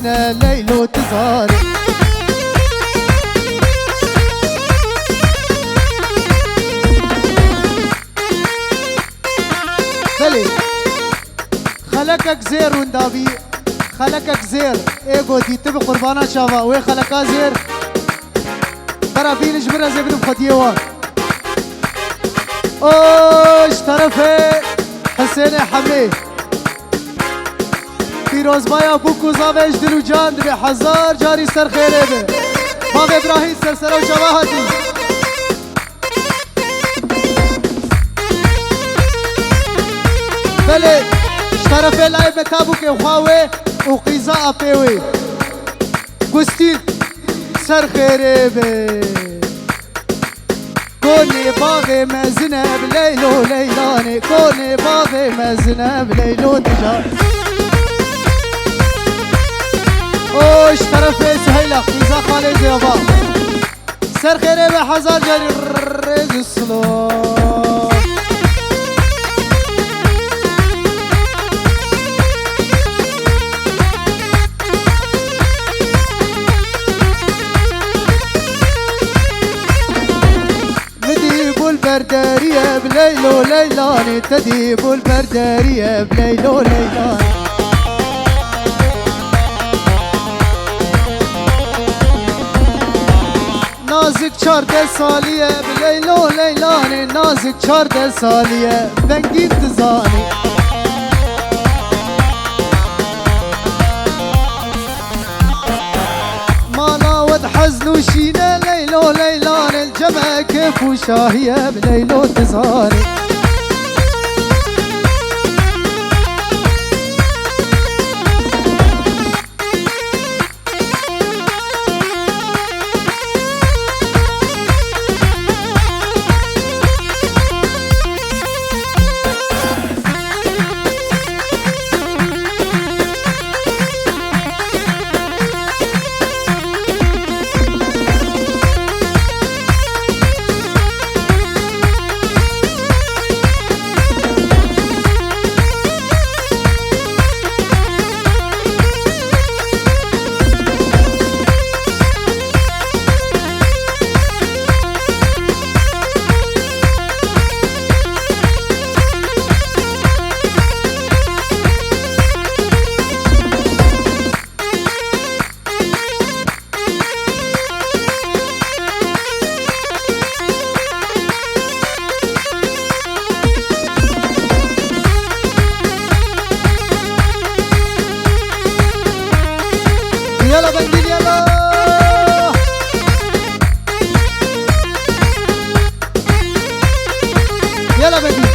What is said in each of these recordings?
مازنة ليل وتزاري بلي خلقك زير وندابي خلقك زير ايگو دي تبي قربانا شافا وي خلقا زير ترى بين جبرها زي بن خديوان اوش طرفه حسين حمي فیروز بایا بوکو زاوش دلو جان به هزار جاری سر خیره به باب ابراهیم سرسره و شواهدی بله طرف لعب تابو که خواهی و قیزا اپیوی گستید سر خیره به کونی باغ مزنب لیلو لیلانی کونی باغ مزنب لیلو تجار اوش طرف سهيلة قيزا خالد يابا سر خيري بحزار جاري ريز السلام مديبو البردارية بليلو ليلاني تديبو البردارية بليلو ليلاني نازک 14 سالیه بلیلو لیلانی نازک 14 سالیه بنگین تزانی مالا ود حزن وشینه لیلو لیلانی الجمع كيف وشاهیه بلیلو تزانی يلا بنجيل يلا يلا بنجيل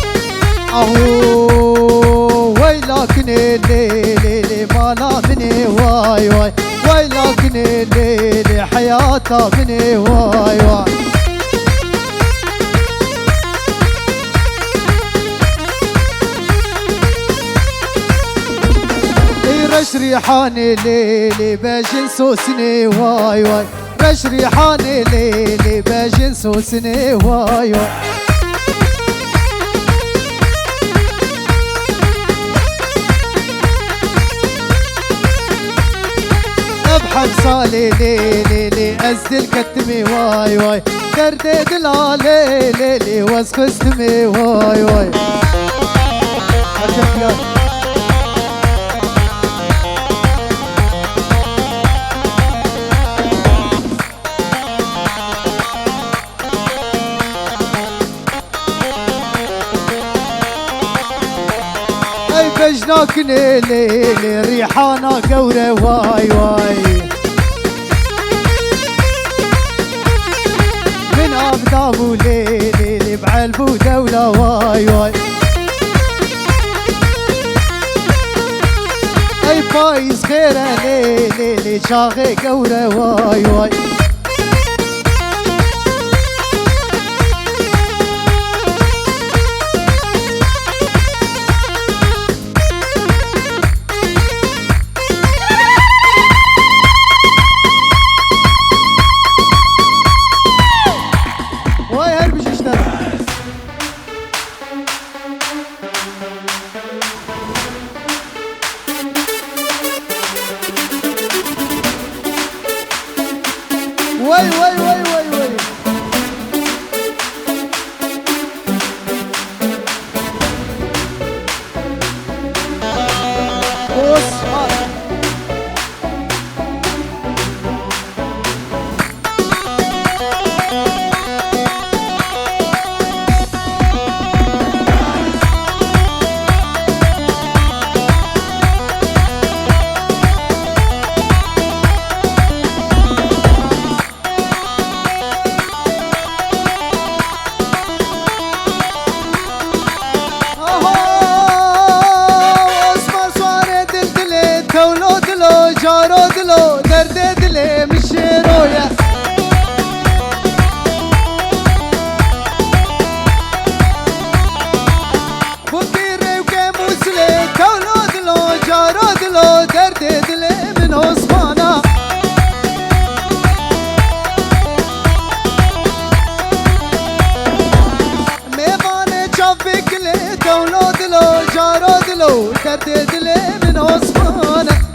اهو ويلكني ليلي مالا مني واي واي ويلكني ليلي حياتها مني واي واي رش ريحاني ليلي باجن سوسني واي واي رش ريحاني ليلي باجن سوسني واي واي ابحث صالي ليلي ازدل كتمي واي واي دردي دلالي ليلي واسخستمي واي واي بجناك ليلي ريحانا قورة واي واي من أبدابو ليلي بعلبو دولة واي واي أي فايز خيرة ليلي شاغي قورة واي واي درد دلي من عثمانه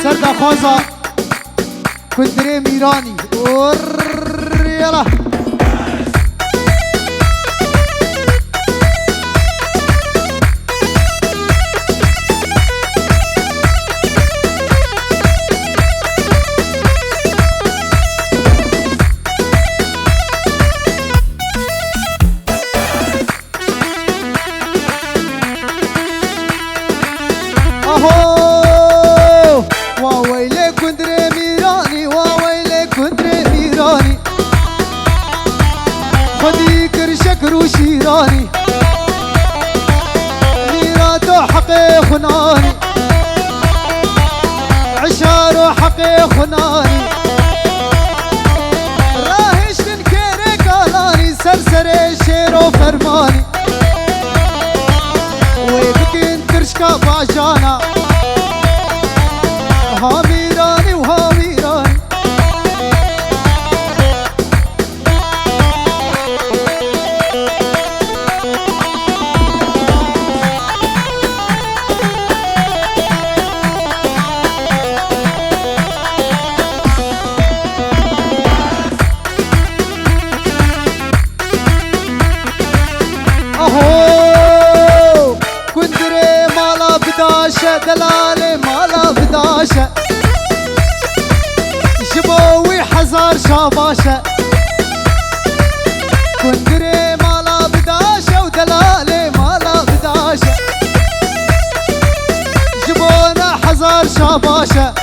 سردا خوزا كندري ميراني يلا شيراني ميرات حقي خناني عشار حقي خناني راهش تنكري قالاني سرسري شيرو فرماني ويبكين كرشكا باجانا ها ميراني وها ميراني كندري مالا بداشة دلالي مالا بداشة جبوي حزار شاباشة كندري مالا بداشة ودلالي مالا بداشة جبونا حزار شاباشة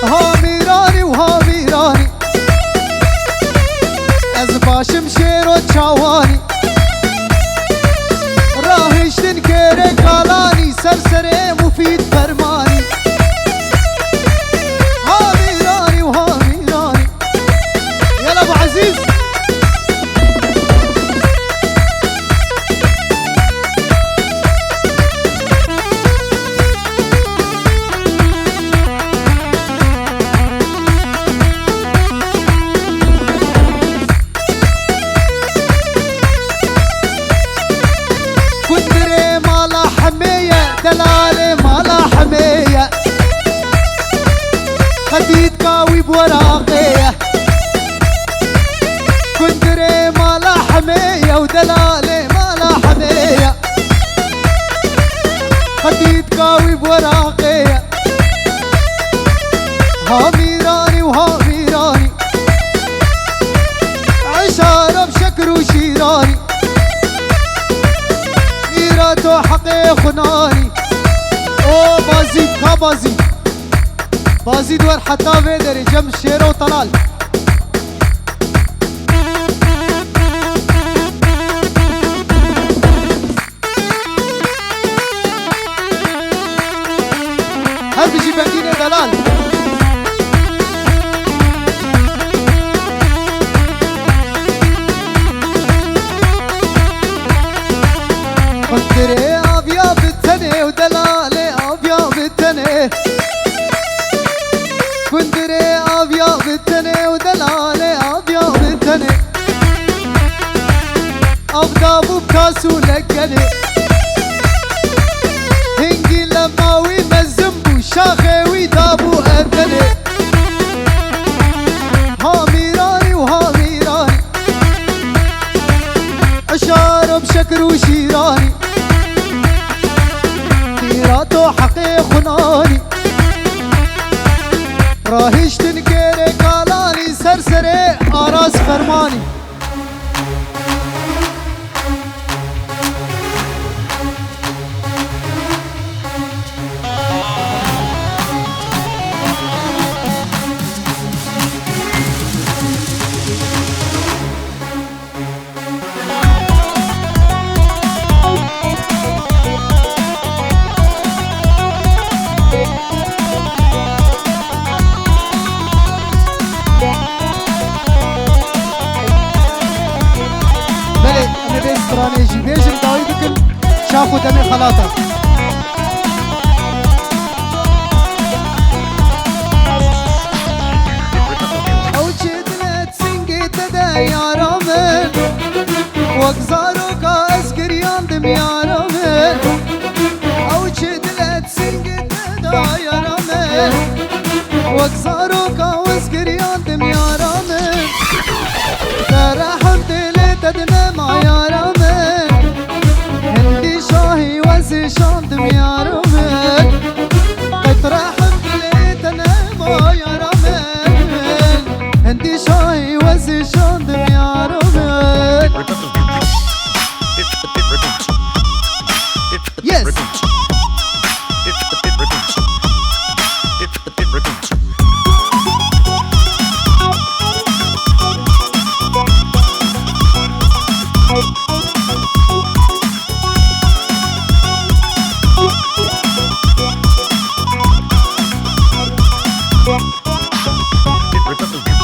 ها ميراني وها ميراني ازباش مشيرو تشاواني راهش تنكري قالاني سرسري مفيد فرماني ها ميراني وها ميراني يلا ابو عزيز دلالي مالا حمية خديد قاوي بوراقية كندري مالا حمية ودلالي مالا حمية خديد قاوي بوراقية ها ميراني وها ميراني عشارة بشكر وشيراني ميراتو حقي خناني او بازيد کا بازيد بازيد ور حتى فيدري جم شيرو طلال أدني هنجي لماوي مزمبو شاخوي دابو أدني هاميراني وهاميراني أشار بشكر وشيراني خيراتو حقي خناني راهيش تنكيري كالاني سرسري آراس فرماني استراتيجي بيجم داوي بكل شافوا دمي خلاطة او جدلت سنجي تدا يا رامن وقزارو كاسكر ياندم يا رامن او جدلت سنجي تدا يا رامن وقزارو كاسكر ياندم يا رامن فرحمت لتدنا ما يا رامن هندي شاهي وزي شاندم يا رامن اترحمت لتنا ما يا رامن هندي شاهي وزي شاندم يا رامن يس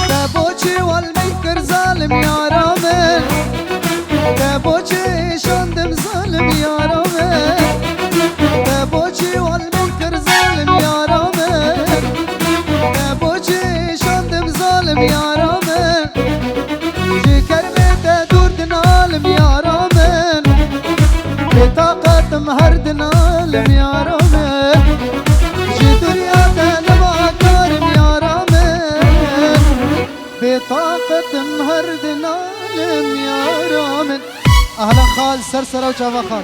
تبوچي والمنكر ظالم يا رامن تبوچي شاندم ظالم يا رامن تبوچي والمنكر ظالم يا رامن تبوچي شاندم ظالم يا رامن جي كلمة دور دنالم يا رامن بطاقة مهر دنالم يا رامن جي دنيا تنبع كارم يا رامن بطاقة مهر دنالم يا رامن. أهلا خال سرسرة وجافا خال.